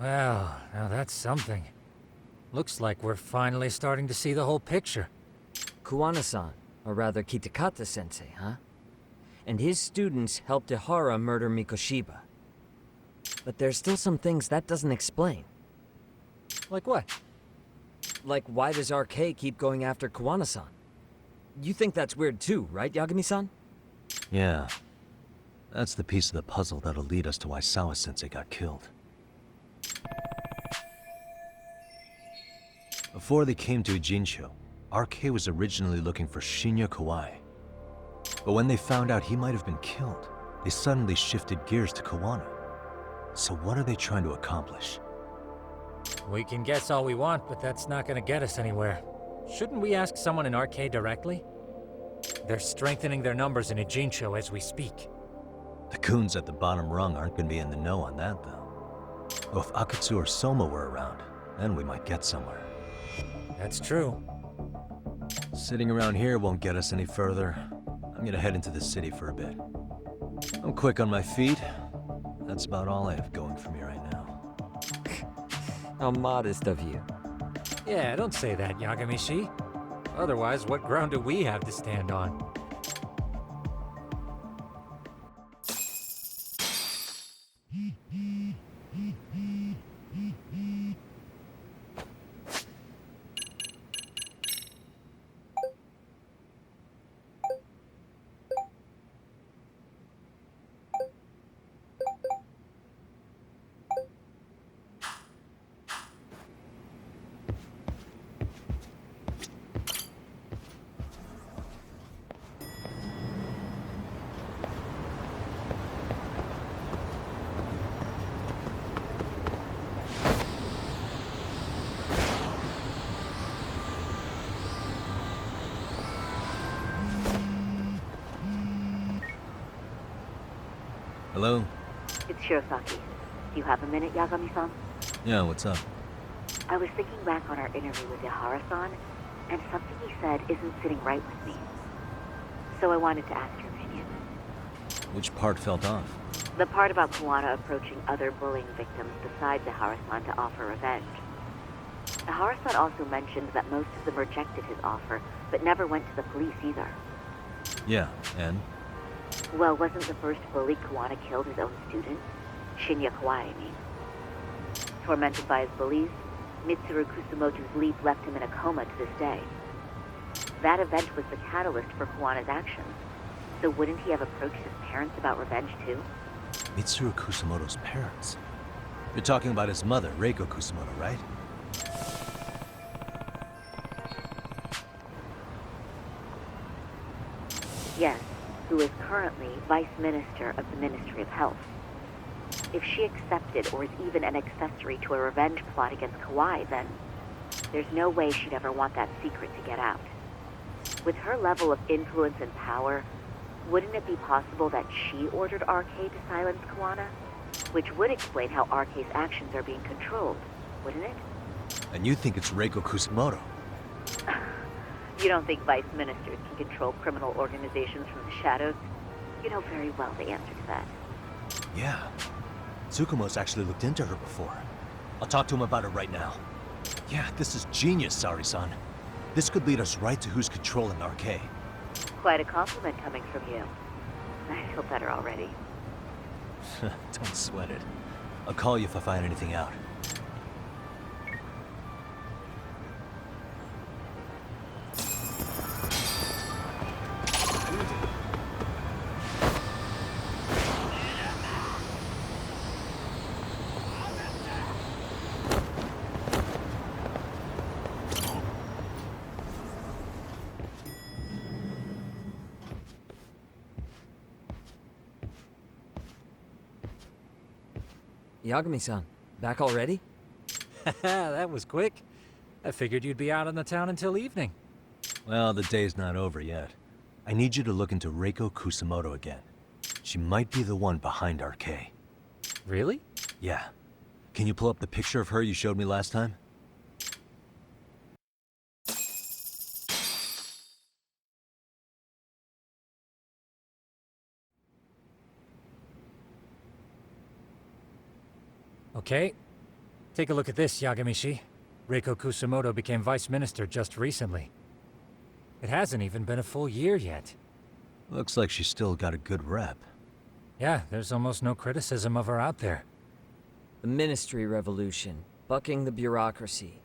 Well, now that's something. Looks like we're finally starting to see the whole picture. Kuwana-san, or rather Kitakata-sensei, huh? And his students helped Ihara murder Mikoshiba. But there's still some things that doesn't explain. Like what? Like, why does RK keep going after Kuwana-san? You think that's weird too, right, Yagami-san? Yeah. That's the piece of the puzzle that'll lead us to why Sawa-sensei got killed. Before they came to Ijincho, RK was originally looking for Shinya Kawai. But when they found out he might have been killed, they suddenly shifted gears to Kawana. So what are they trying to accomplish? We can guess all we want, but that's not gonna get us anywhere. Shouldn't we ask someone in RK directly? They're strengthening their numbers in Ijincho as we speak. The goons at the bottom rung aren't going to be in the know on that, though. Well, if Akatsu or Soma were around, then we might get somewhere. That's true. Sitting around here won't get us any further. I'm gonna head into the city for a bit. I'm quick on my feet. That's about all I have going for me right now. How modest of you. Yeah, don't say that, Yagami-shi. Otherwise, what ground do we have to stand on? Hello? It's Shirosaki. Do you have a minute, Yagami-san? Yeah, what's up? I was thinking back on our interview with Ihara-san, and something he said isn't sitting right with me. So I wanted to ask your opinion. Which part felt off? The part about Kuwana approaching other bullying victims besides Ihara-san to offer revenge. Ihara-san also mentioned that most of them rejected his offer, but never went to the police either. Yeah, and? Well, wasn't the first bully Kuwana killed his own student? Shinya Kawai, I mean. Tormented by his bullies, Mitsuru Kusumoto's leap left him in a coma to this day. That event was the catalyst for Kuwana's actions. So wouldn't he have approached his parents about revenge too? Mitsuru Kusumoto's parents? You're talking about his mother, Reiko Kusumoto, right? Yes, who is currently Vice Minister of the Ministry of Health. If she accepted or is even an accessory to a revenge plot against Kawai, then there's no way she'd ever want that secret to get out. With her level of influence and power, wouldn't it be possible that she ordered RK to silence Kuwana? Which would explain how RK's actions are being controlled, wouldn't it? And you think it's Reiko Kusumoto? You don't think vice ministers can control criminal organizations from the shadows? You know very well the answer to that. Yeah. Tsukumo's actually looked into her before. I'll talk to him about it right now. Yeah, this is genius, Sari-san. This could lead us right to who's controlling RK. Quite a compliment coming from you. I feel better already. Don't sweat it. I'll call you if I find anything out. Yagami-san, back already? That was quick. I figured you'd be out on the town until evening. Well, the day's not over yet. I need you to look into Reiko Kusumoto again. She might be the one behind RK. Really? Yeah. Can you pull up the picture of her you showed me last time? Okay. Take a look at this, Yagami-shi. Reiko Kusamoto became vice minister just recently. It hasn't even been a full year yet. Looks like she's still got a good rep. Yeah, there's almost no criticism of her out there. The Ministry Revolution, bucking the bureaucracy.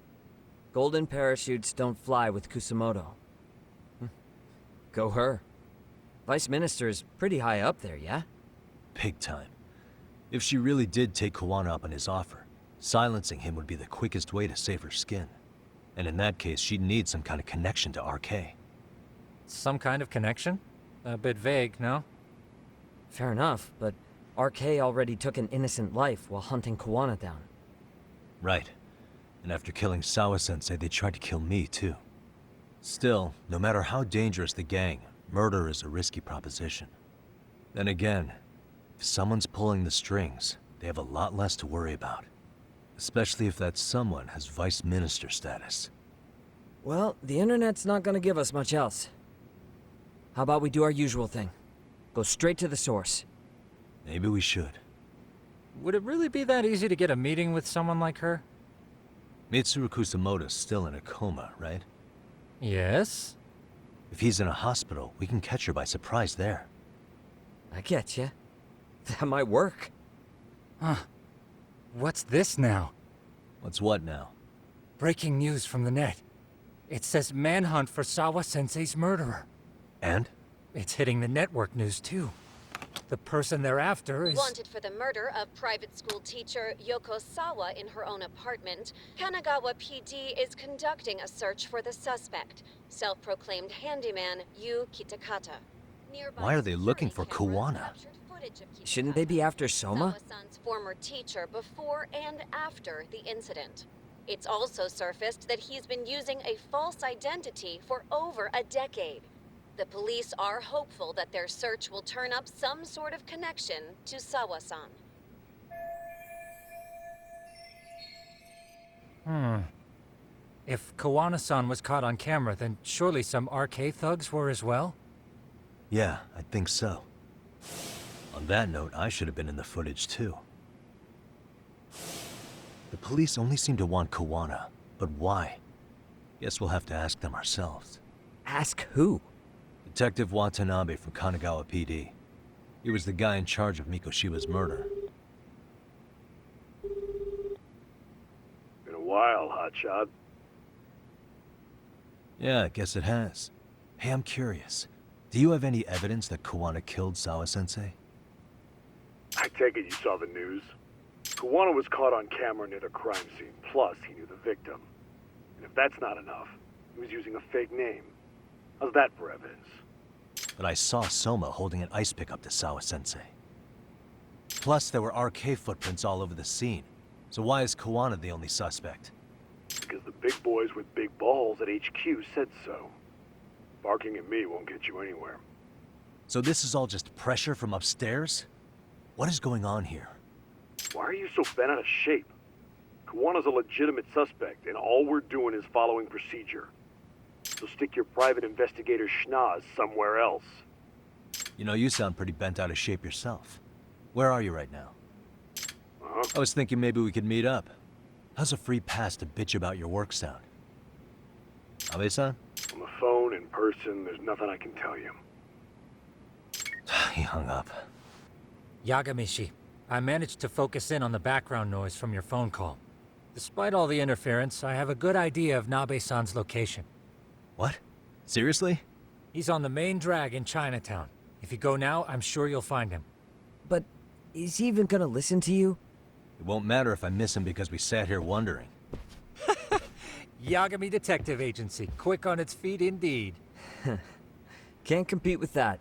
Golden parachutes don't fly with Kusamoto. Go her. Vice Minister is pretty high up there, yeah? Big time. If she really did take Kuwana up on his offer, silencing him would be the quickest way to save her skin. And in that case, she'd need some kind of connection to RK. Some kind of connection? A bit vague, no? Fair enough, but RK already took an innocent life while hunting Kuwana down. Right. And after killing Sawa-sensei, they tried to kill me, too. Still, no matter how dangerous the gang, murder is a risky proposition. Then again, if someone's pulling the strings, they have a lot less to worry about. Especially if that someone has vice minister status. Well, the internet's not gonna give us much else. How about we do our usual thing? Go straight to the source. Maybe we should. Would it really be that easy to get a meeting with someone like her? Mitsuru Kusamoto's still in a coma, right? Yes? If he's in a hospital, we can catch her by surprise there. I get ya. That might work. Huh. What's this now? What's what now? Breaking news from the net. It says manhunt for Sawa-sensei's murderer. And? It's hitting the network news too. The person they're after is... Wanted for the murder of private school teacher Yoko Sawa in her own apartment, Kanagawa PD is conducting a search for the suspect, self-proclaimed handyman Yu Kitakata. Nearby Why are they looking for security cameras Kuwana? captured footage of Shouldn't they be after Soma? Sawa-san's former teacher before and after the incident. It's also surfaced that he's been using a false identity for over a decade. The police are hopeful that their search will turn up some sort of connection to Sawa-san. If Kawana-san was caught on camera, then surely some RK thugs were as well? Yeah, I think so. On that note, I should have been in the footage too. The police only seem to want Kuwana, but why? Guess we'll have to ask them ourselves. Ask who? Detective Watanabe from Kanagawa PD. He was the guy in charge of Mikoshiba's murder. Been a while, hotshot. Yeah, I guess it has. Hey, I'm curious. Do you have any evidence that Kuwana killed Sawa-sensei? I take it you saw the news. Kuwana was caught on camera near the crime scene, plus he knew the victim. And if that's not enough, he was using a fake name. How's that for evidence? But I saw Soma holding an ice pick up to Sawa-sensei. Plus, there were RK footprints all over the scene. So why is Kuwana the only suspect? Because the big boys with big balls at HQ said so. Barking at me won't get you anywhere. So this is all just pressure from upstairs? What is going on here? Why are you so bent out of shape? Kawana's a legitimate suspect, and all we're doing is following procedure. So stick your private investigator schnoz somewhere else. You know, you sound pretty bent out of shape yourself. Where are you right now? I was thinking maybe we could meet up. How's a free pass to bitch about your work sound? Abe-san? On the phone, in person, there's nothing I can tell you. He hung up. Yagami-shi, I managed to focus in on the background noise from your phone call. Despite all the interference, I have a good idea of Nabe-san's location. What? Seriously? He's on the main drag in Chinatown. If you go now, I'm sure you'll find him. But is he even gonna listen to you? It won't matter if I miss him because we sat here wondering. Yagami Detective Agency, quick on its feet indeed. Can't compete with that.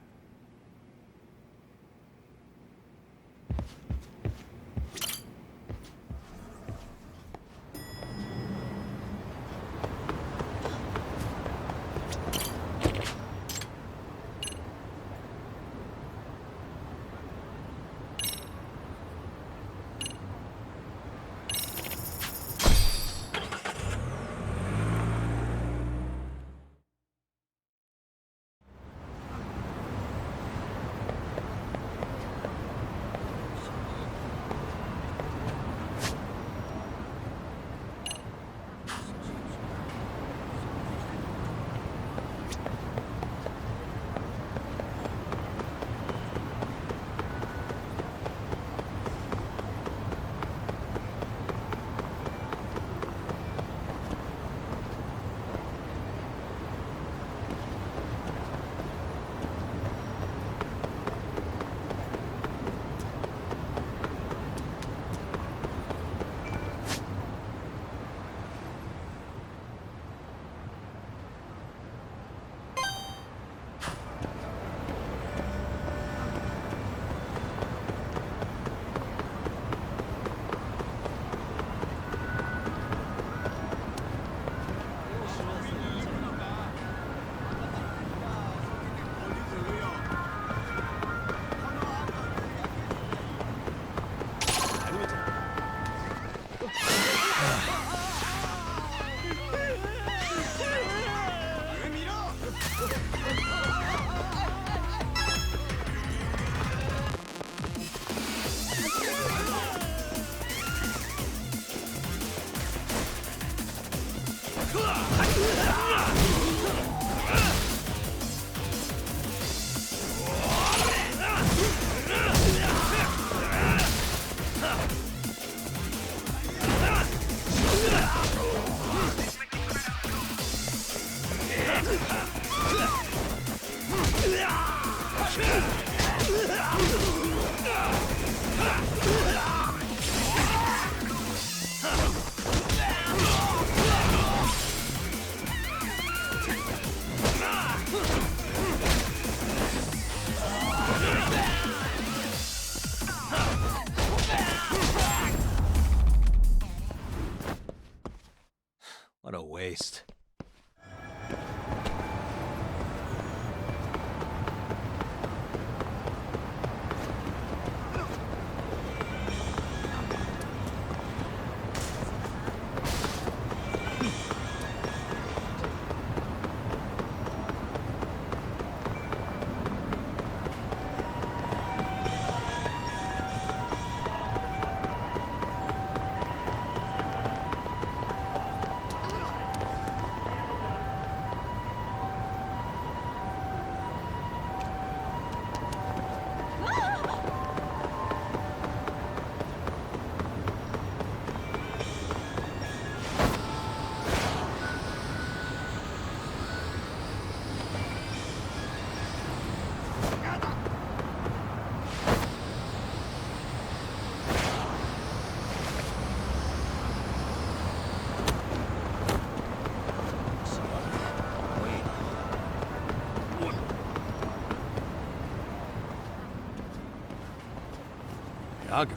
Yagami,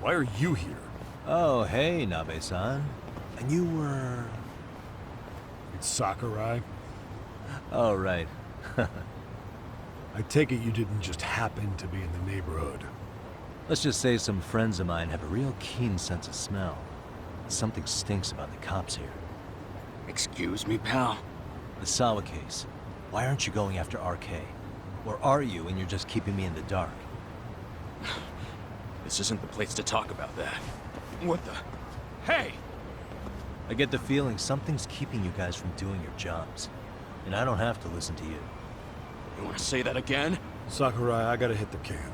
why are you here? Oh, hey, Nabe-san. And you were... It's Sakurai. Oh, right. I take it you didn't just happen to be in the neighborhood. Let's just say some friends of mine have a real keen sense of smell. Something stinks about the cops here. Excuse me, pal? The Sawa case. Why aren't you going after RK? Or are you and you're just keeping me in the dark? This isn't the place to talk about that. What the... Hey! I get the feeling something's keeping you guys from doing your jobs. And I don't have to listen to you. You want to say that again? Sakurai, I gotta hit the can.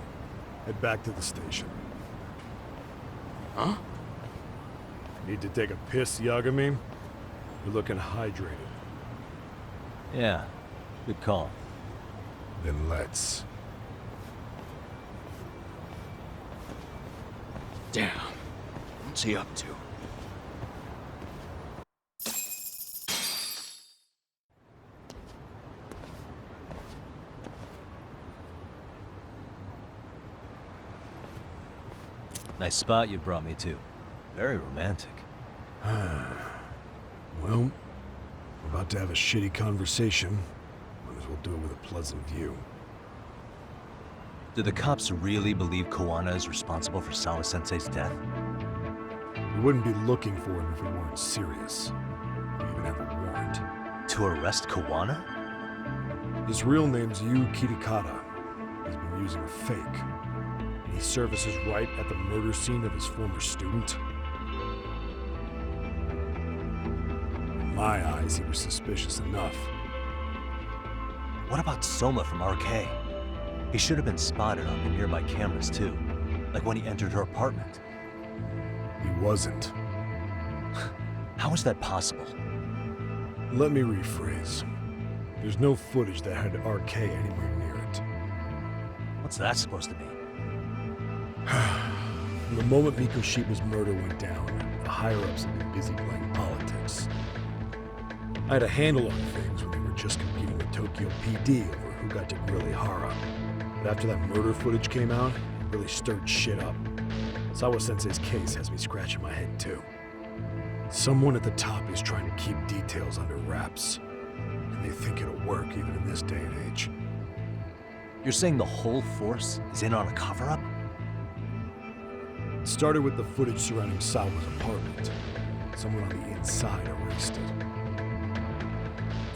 Head back to the station. Huh? Need to take a piss, Yagami? You're looking hydrated. Yeah, good call. Then let's. Damn. What's he up to? Nice spot you brought me to. Very romantic. Well, we're about to have a shitty conversation. Might as well do it with a pleasant view. Do the cops really believe Koana is responsible for Sawa-sensei's death? We wouldn't be looking for him if we weren't serious. We even have a warrant. To arrest Koana? His real name's Yu Kitakata. He's been using a fake. And he services right at the murder scene of his former student. In my eyes, he was suspicious enough. What about Soma from RK? He should have been spotted on the nearby cameras too. Like when he entered her apartment. He wasn't. How is that possible? Let me rephrase. There's no footage that had RK anywhere near it. What's that supposed to mean? From the moment Mikoshiba's murder went down, the higher-ups had been busy playing politics. I had a handle on things when they were just competing with Tokyo PD over who got to grill Ihara. But after that murder footage came out, it really stirred shit up. Sawa-sensei's case has me scratching my head too. Someone at the top is trying to keep details under wraps. And they think it'll work even in this day and age. You're saying the whole force is in on a cover-up? It started with the footage surrounding Sawa's apartment. Someone on the inside erased it.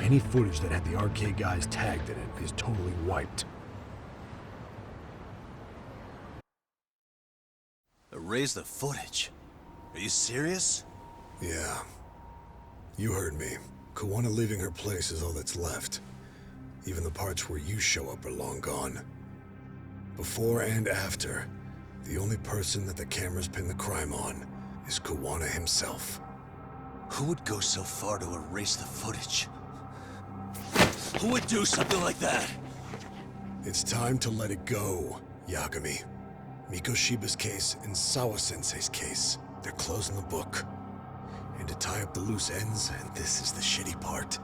Any footage that had the RK guys tagged in it is totally wiped. Erase the footage? Are you serious? Yeah. You heard me. Koana leaving her place is all that's left. Even the parts where you show up are long gone. Before and after, the only person that the cameras pin the crime on is Koana himself. Who would go so far to erase the footage? Who would do something like that? It's time to let it go, Yagami. Mikoshiba's case and Sawa-sensei's case, they're closing the book. And to tie up the loose ends, and this is the shitty part,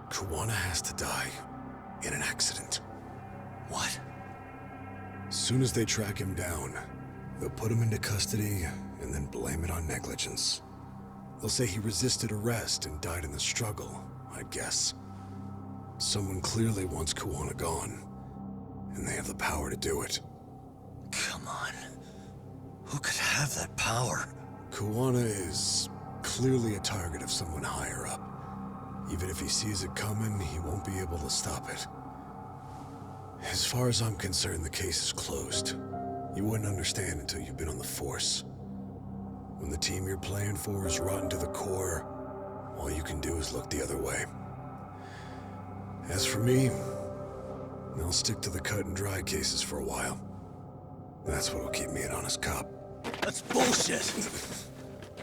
Koana has to die in an accident. What? Soon as they track him down, they'll put him into custody and then blame it on negligence. They'll say he resisted arrest and died in the struggle, I guess. Someone clearly wants Koana gone, and they have the power to do it. Come on. Who could have that power? Koana is clearly a target of someone higher up. Even if he sees it coming, he won't be able to stop it. As far as I'm concerned, the case is closed. You wouldn't understand until you've been on the force. When the team you're playing for is rotten to the core, all you can do is look the other way. As for me, I'll stick to the cut and dry cases for a while. That's what'll keep me an honest cop. That's bullshit!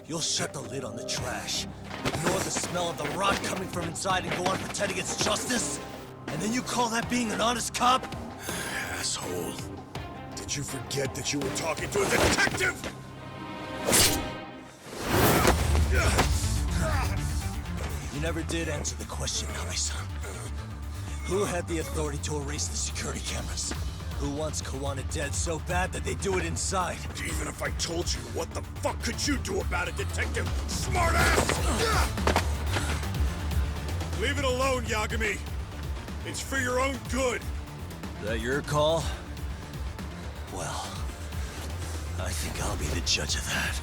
You'll shut the lid on the trash, ignore the smell of the rot coming from inside and go on pretending it's justice? And then you call that being an honest cop? Asshole. Did you forget that you were talking to a detective? You never did answer the question, Kami-san. Who had the authority to erase the security cameras? Who wants Kawana dead so bad that they do it inside? Even if I told you, what the fuck could you do about it, Detective Smartass? Leave it alone, Yagami. It's for your own good. Is that your call? Well, I think I'll be the judge of that.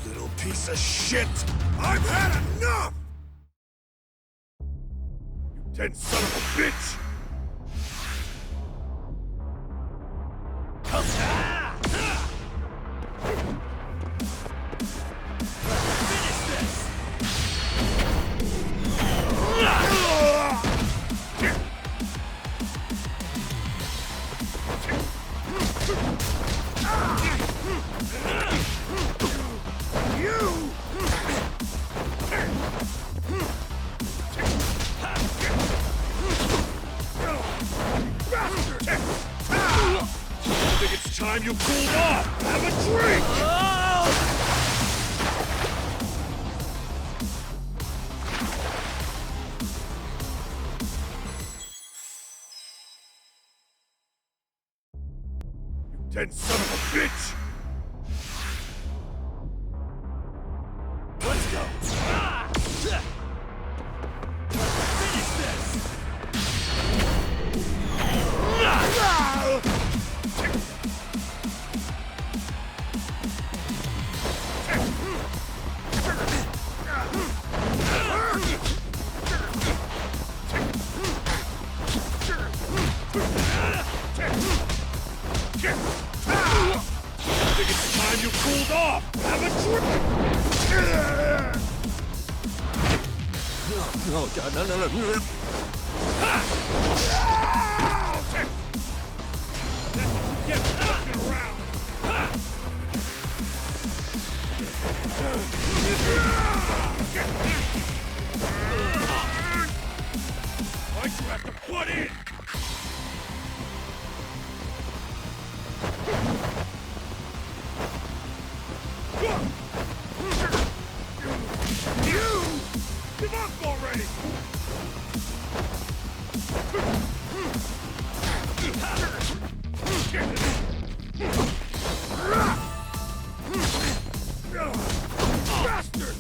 You little piece of shit! I've had enough! You dead son of a bitch! Time you cooled off! Have a drink! You dead son of a bitch! Let's go! Finish this! You cooled off! Have a drink! Oh god, no. Get fucking around! Why'd you have to butt in? Give up already! Bastard!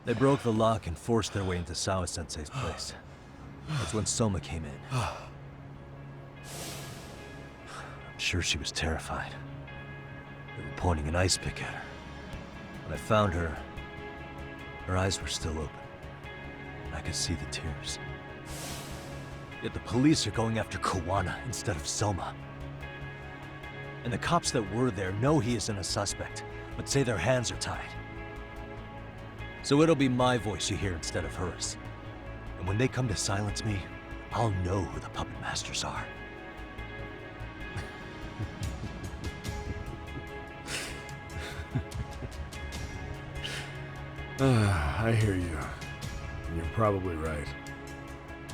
They broke the lock and forced their way into Sawa-sensei's place. That's when Soma came in. I'm sure she was terrified. They were pointing an ice pick at her. When I found her, her eyes were still open. I could see the tears. Yet the police are going after Kawana instead of Soma. And the cops that were there know he isn't a suspect, but say their hands are tied. So it'll be my voice you hear instead of hers. And when they come to silence me, I'll know who the puppet masters are. I hear you. And you're probably right.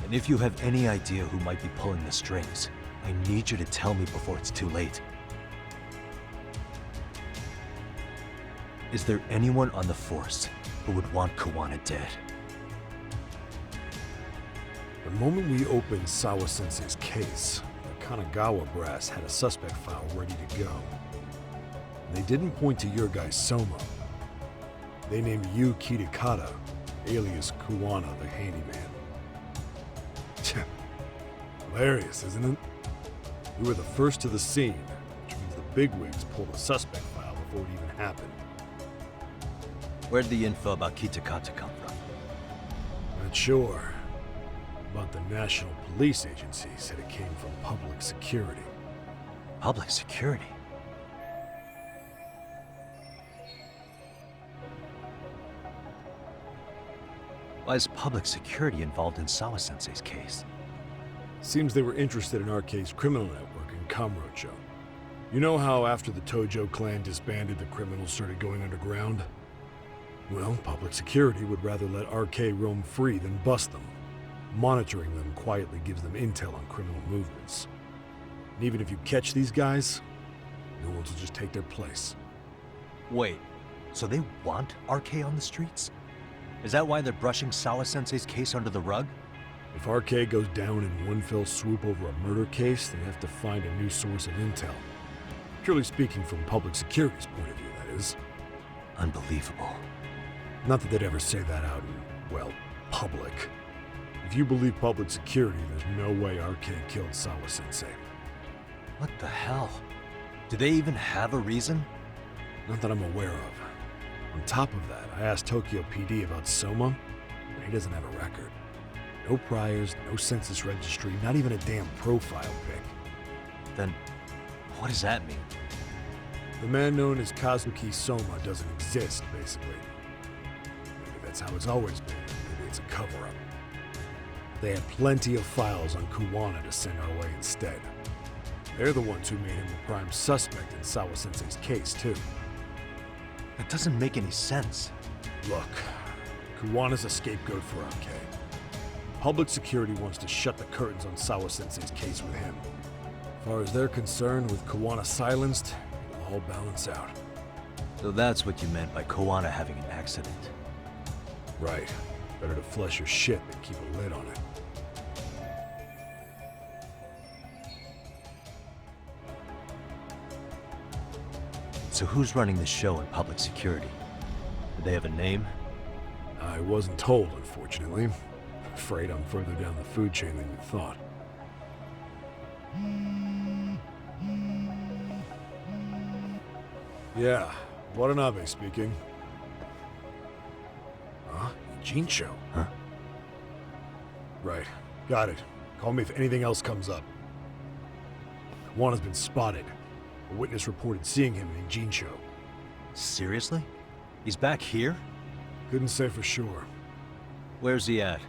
And if you have any idea who might be pulling the strings, I need you to tell me before it's too late. Is there anyone on the force who would want Kawana dead? The moment we opened Sawa-sensei's case, the Kanagawa brass had a suspect file ready to go. They didn't point to your guy Soma. They named you Kitakata, alias Kawana the handyman. Hilarious, isn't it? We were the first to the scene, which means the bigwigs pulled a suspect file before it even happened. Where'd the info about Kitakata come from? Not sure. But the National Police Agency said it came from public security. Public security? Why is public security involved in Sawa-sensei's case? Seems they were interested in RK's criminal network in Kamurocho. You know how after the Tojo clan disbanded, the criminals started going underground? Well, public security would rather let RK roam free than bust them. Monitoring them quietly gives them intel on criminal movements. And even if you catch these guys, no one will just take their place. Wait, so they want RK on the streets? Is that why they're brushing Sawa-sensei's case under the rug? If RK goes down in one fell swoop over a murder case, they have to find a new source of intel. Purely speaking, from public security's point of view, that is. Unbelievable. Not that they'd ever say that out in, well, public. If you believe public security, there's no way RK killed Sawa-sensei. What the hell? Do they even have a reason? Not that I'm aware of. On top of that, I asked Tokyo PD about Soma, but he doesn't have a record. No priors, no census registry, not even a damn profile pic. Then, what does that mean? The man known as Kazuki Soma doesn't exist, basically. Maybe that's how it's always been. Maybe it's a cover-up. They had plenty of files on Kuwana to send our way instead. They're the ones who made him the prime suspect in Sawa-sensei's case, too. That doesn't make any sense. Look, Kuwana's a scapegoat for RK. Public security wants to shut the curtains on Sawa-sensei's case with him. As far as they're concerned, with Kuwana silenced, it'll all balance out. So that's what you meant by Kuwana having an accident. Right. Better to flush your shit than keep a lid on it. So who's running the show in public security? Do they have a name? I wasn't told, unfortunately. Afraid I'm further down the food chain than you thought. Yeah, Watanabe speaking. Huh? Jincho? Huh? Right. Got it. Call me if anything else comes up. Kuwana's been spotted. A witness reported seeing him in Jincho. Seriously? He's back here? Couldn't say for sure. Where's he at?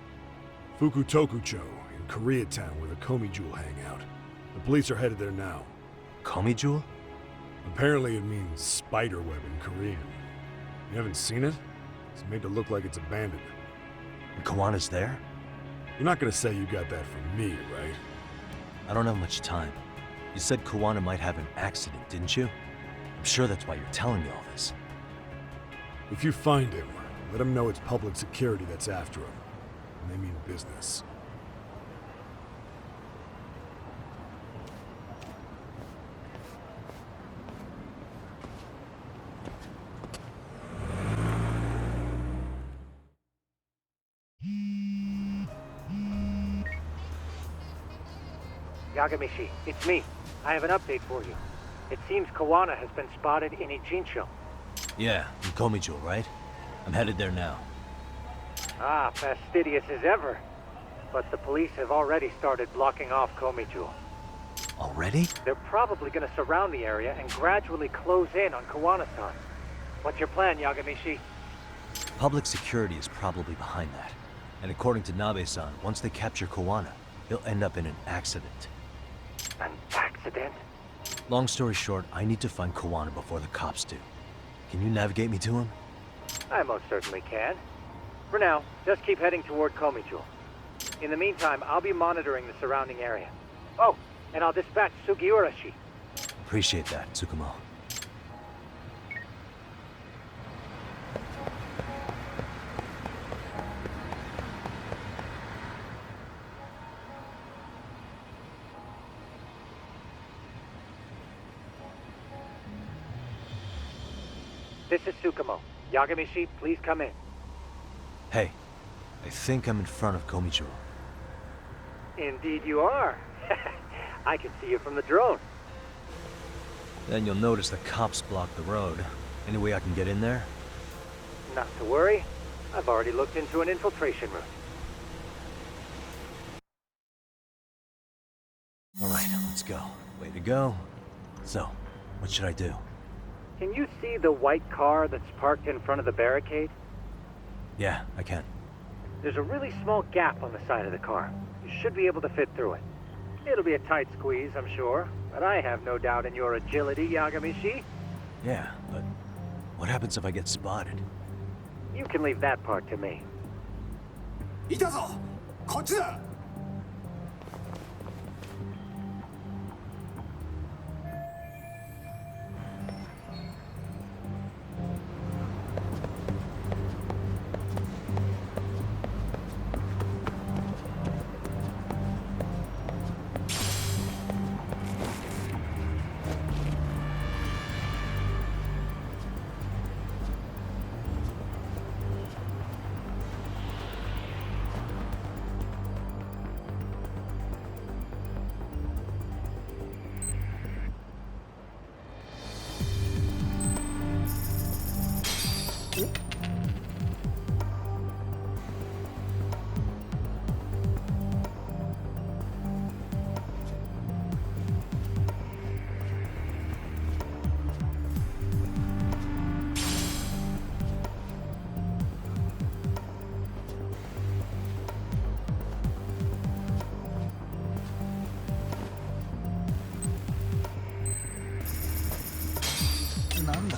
Fukutokucho, in Koreatown, where the Komi Jewel hang out. The police are headed there now. Komi Jewel? Apparently it means spider web in Korean. You haven't seen it? It's made to look like it's abandoned. And Kawana's there? You're not gonna say you got that from me, right? I don't have much time. You said Kawana might have an accident, didn't you? I'm sure that's why you're telling me all this. If you find him, let him know it's public security that's after him. And they mean business. Yagami-shi, it's me. I have an update for you. It seems Kawana has been spotted in Ijincho. Yeah, in Komi Jewel, right? I'm headed there now. Ah, fastidious as ever. But the police have already started blocking off Komi Jewel. Already? They're probably going to surround the area and gradually close in on Kawana-san. What's your plan, Yagami-shi? Public security is probably behind that. And according to Nabe-san, once they capture Kawana, he'll end up in an accident. An accident? Long story short, I need to find Kawana before the cops do. Can you navigate me to him? I most certainly can. For now, just keep heading toward Komi Jewel. In the meantime, I'll be monitoring the surrounding area. Oh, and I'll dispatch Sugiura-shi. Appreciate that, Tsukumo. This is Tsukumo. Yagami-shi, please come in. Hey, I think I'm in front of Komi Jewel. Indeed you are. I can see you from the drone. Then you'll notice the cops block the road. Any way I can get in there? Not to worry. I've already looked into an infiltration route. Alright, let's go. Way to go. So, what should I do? Can you see the white car that's parked in front of the barricade? Yeah, I can. There's a really small gap on the side of the car. You should be able to fit through it. It'll be a tight squeeze, I'm sure, but I have no doubt in your agility, Yagami-shi. Yeah, but what happens if I get spotted? You can leave that part to me. いたぞこっちだ なんだ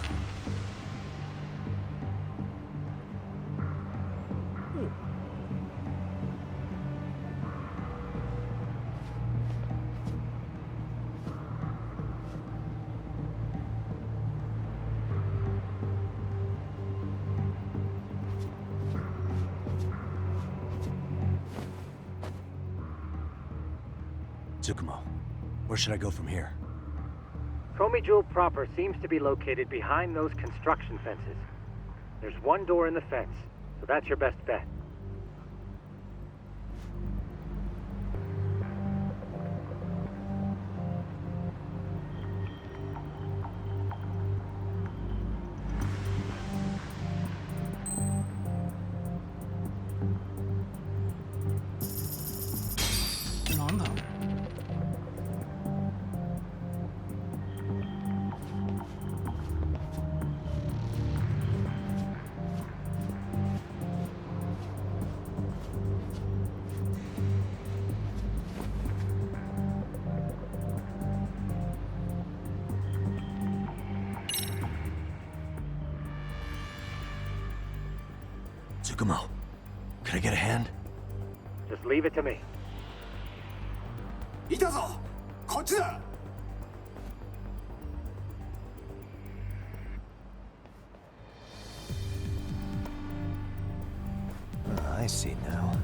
Tsukumo, where should I go from here? Komijul proper seems to be located behind those construction fences. There's one door in the fence, so that's your best bet. Tsukumo, can I get a hand? Just leave it to me. いたぞこっちだ I see now.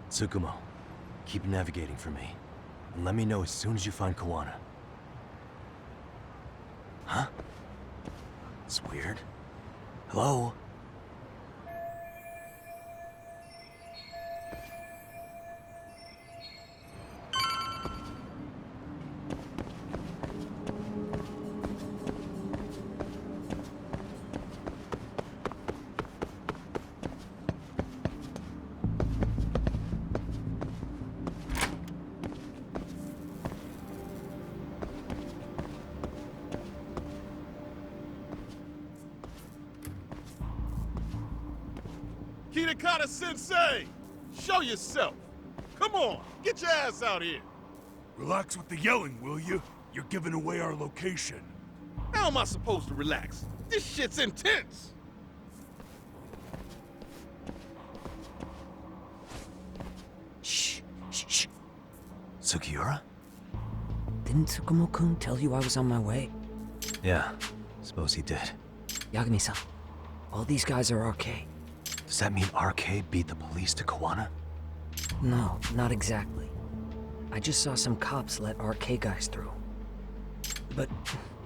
Tsukumo, keep navigating for me. And let me know as soon as you find Kawana. Huh? It's weird. Hello? Sensei! Show yourself! Come on, get your ass out here! Relax with the yelling, will you? You're giving away our location. How am I supposed to relax? This shit's intense! Shh, shh, shh. Sugiura? Didn't Tsukumo-kun tell you I was on my way? Yeah, suppose he did. Yagami-san, all these guys are RK. Does that mean RK beat the police to Kawana? No, not exactly. I just saw some cops let RK guys through. But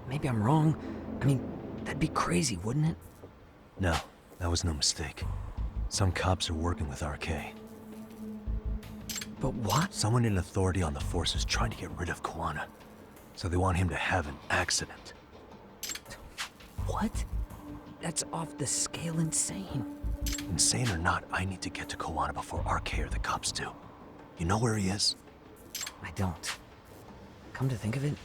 maybe I'm wrong. I mean, that'd be crazy, wouldn't it? No, that was no mistake. Some cops are working with RK. But what? Someone in authority on the force is trying to get rid of Kawana. So they want him to have an accident. What? That's off the scale insane. Insane or not, I need to get to Koana before RK or the cops do. You know where he is? I don't. Come to think of it,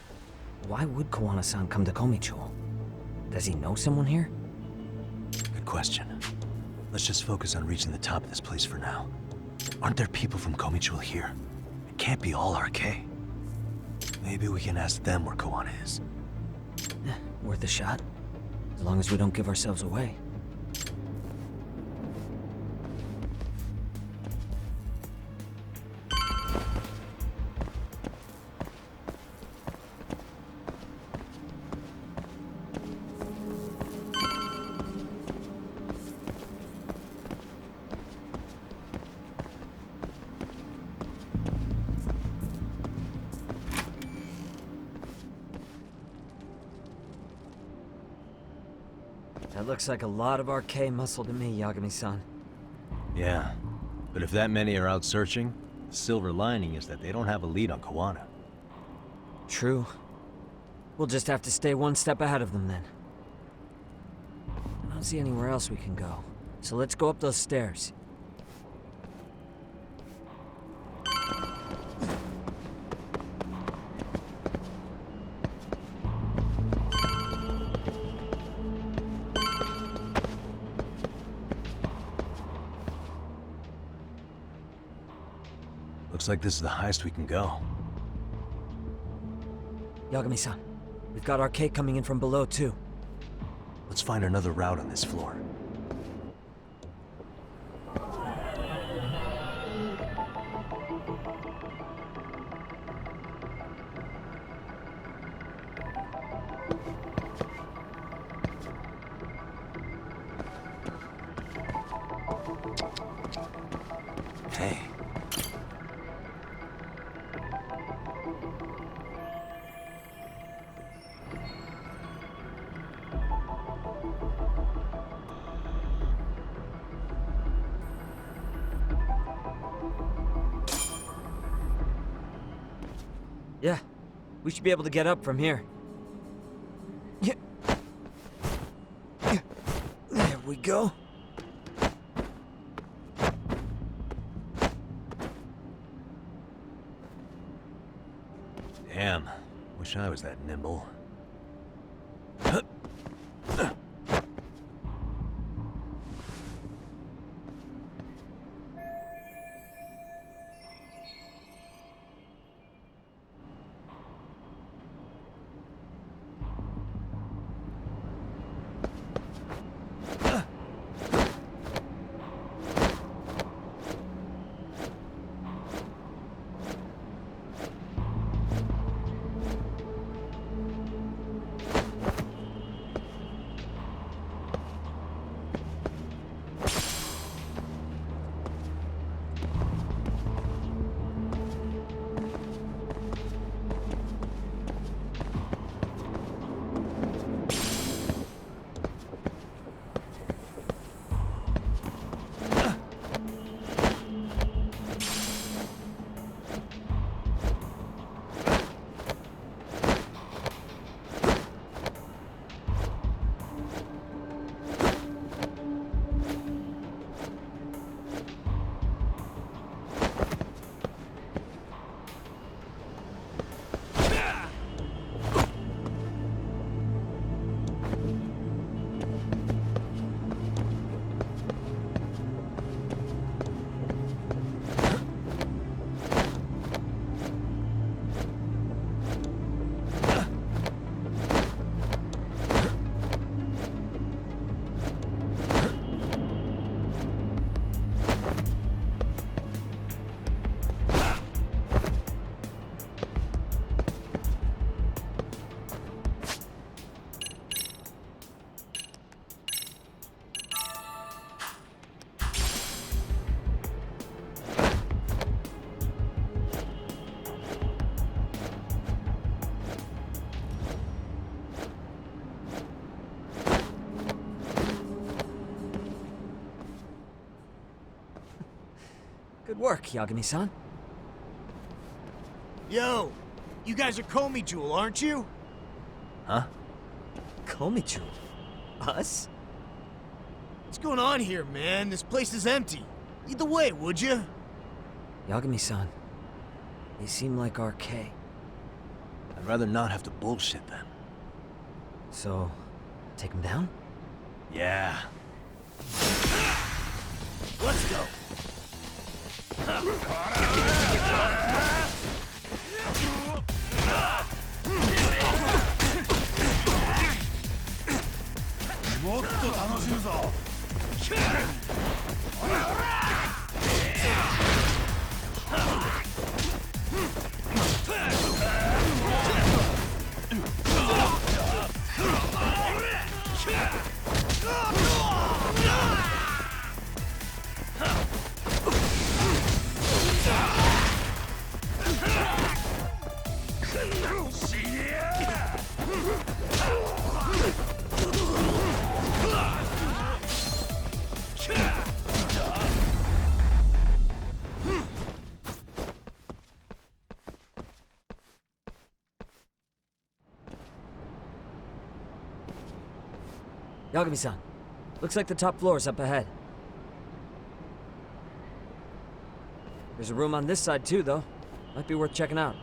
why would Koana-san come to Komicho? Does he know someone here? Good question. Let's just focus on reaching the top of this place for now. Aren't there people from Komicho here? It can't be all RK. Maybe we can ask them where Koana is. Worth a shot. As long as we don't give ourselves away. That looks like a lot of RK muscle to me, Yagami-san. Yeah, but if that many are out searching, the silver lining is that they don't have a lead on Koana. True. We'll just have to stay one step ahead of them then. I don't see anywhere else we can go, so let's go up those stairs. Looks like this is the highest we can go. Yagami-san, we've got RK coming in from below too. Let's find another route on this floor. Hey. Yeah, we should be able to get up from here. Yeah. There we go. Damn, wish I was that nimble. Good work, Yagami-san. Yo, You guys are Comey Jewel, aren't you? Huh? Komichu? Us? What's going on here, man? This place is empty. Lead the way, would you? Yagami-san. They seem like RK. I'd rather not have to bullshit them. So, take them down? Yeah. Let's go. Yagami-san. Looks like the top floor is up ahead. There's a room on this side too, though. Might be worth checking out.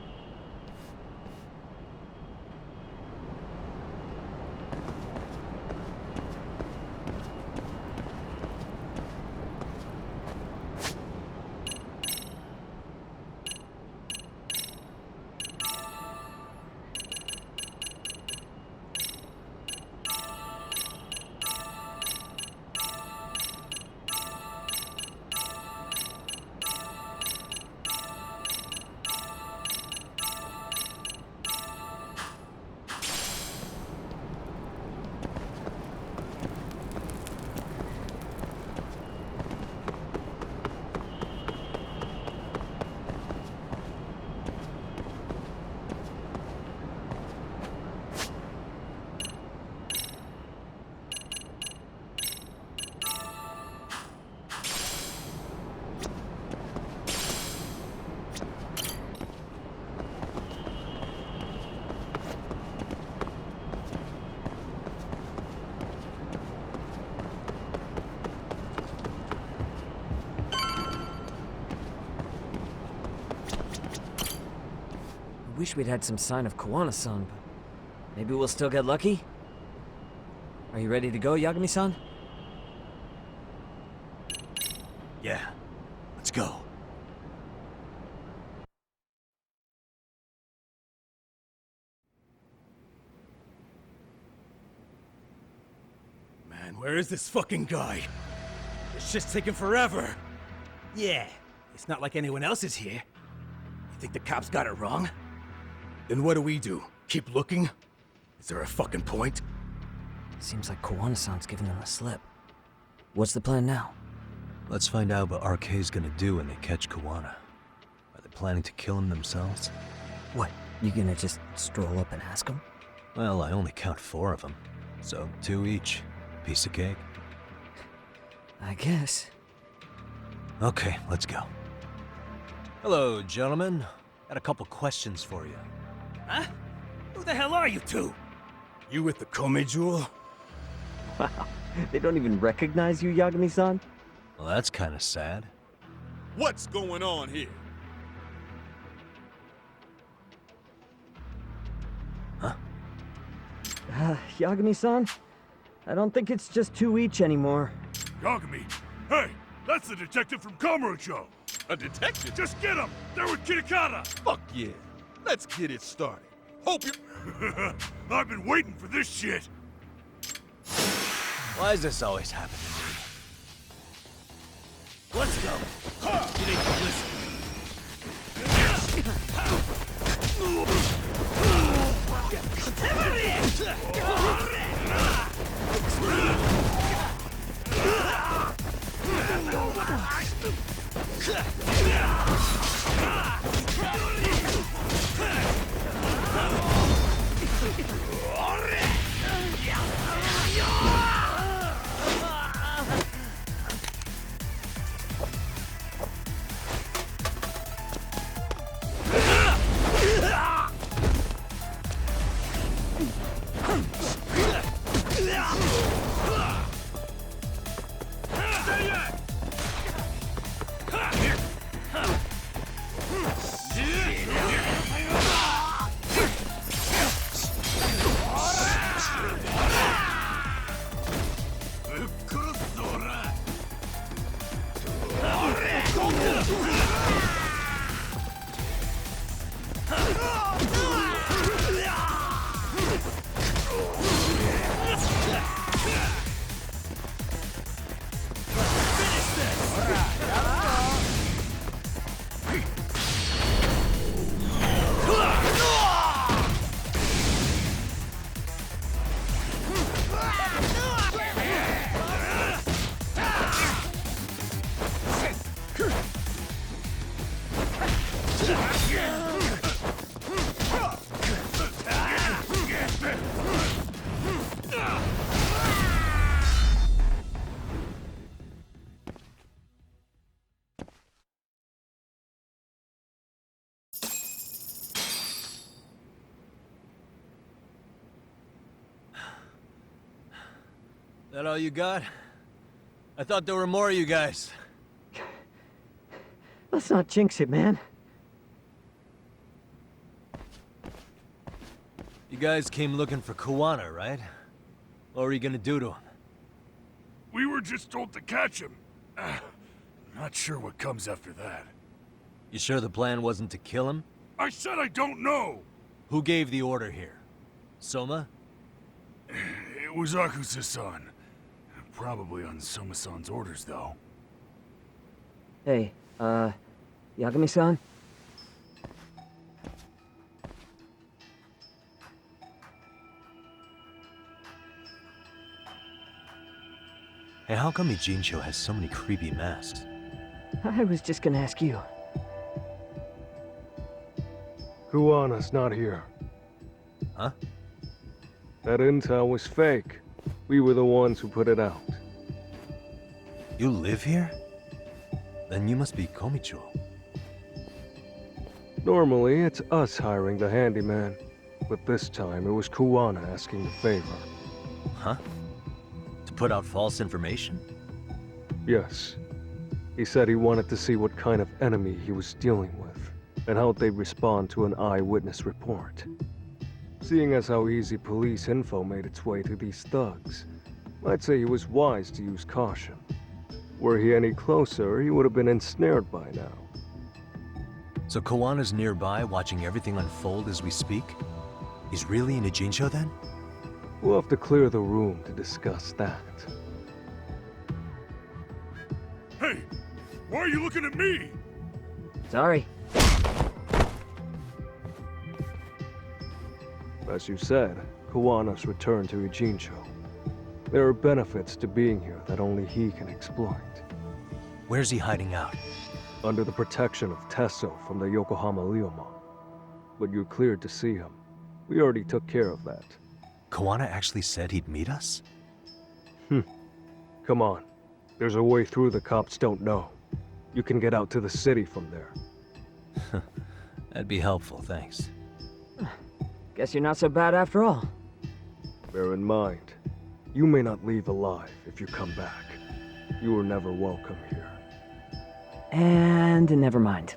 Wish we'd had some sign of Kawana-san, but maybe we'll still get lucky? Are you ready to go, Yagami-san? Yeah. Let's go. Man, where is this fucking guy? This shit's taking forever. Yeah, it's not like anyone else is here. You think the cops got it wrong? Then what do? Keep looking? Is there a fucking point? Seems like Kawana-san's giving them a slip. What's the plan now? Let's find out what RK's gonna do when they catch Kawana. Are they planning to kill him themselves? What, you gonna just stroll up and ask them? Well, I only count 4 of them. So 2 each. Piece of cake. I guess. Okay, let's go. Hello, gentlemen. Got a couple questions for you. Huh? Who the hell are you two? You with the Comey Jewel? Wow, they don't even recognize you, Yagami-san? Well, that's kind of sad. What's going on here? Huh? Yagami-san? I don't think it's just 2 each anymore. Yagami! Hey! That's the detective from Kamurocho! A detective? Just get him! They're with Kitakata! Fuck yeah. Let's get it started. Hope you... I've been waiting for this shit! Why does this always happen to me? Let's go. You need to listen. That all you got? I thought there were more of you guys. Let's not jinx it, man. You guys came looking for Kuwana, right? What were you gonna do to him? We were just told to catch him. Not sure what comes after that. You sure the plan wasn't to kill him? I said I don't know! Who gave the order here? Soma? It was Akusa-san. Probably on Soma-san's orders, though. Hey, Yagami-san? Hey, how come Ijincho has so many creepy masks? I was just gonna ask you. Kuwana's not here. Huh? That intel was fake. We were the ones who put it out. You live here? Then you must be Komicho. Normally, it's us hiring the handyman. But this time, it was Kuwana asking the favor. Huh? To put out false information? Yes. He said he wanted to see what kind of enemy he was dealing with, and how they'd respond to an eyewitness report. Seeing as how easy police info made its way to these thugs, I'd say he was wise to use caution. Were he any closer, he would have been ensnared by now. So Kawana's nearby, watching everything unfold as we speak? He's really in Ijincho then? We'll have to clear the room to discuss that. Hey! Why are you looking at me? Sorry. As you said, Kawana's returned to Ijincho. There are benefits to being here that only he can exploit. Where's he hiding out? Under the protection of Tesso from the Yokohama Ryoma. But you're cleared to see him. We already took care of that. Kawana actually said he'd meet us? Come on. There's a way through the cops don't know. You can get out to the city from there. That'd be helpful, thanks. Guess you're not so bad after all. Bear in mind, you may not leave alive if you come back. You were never welcome here. And never mind.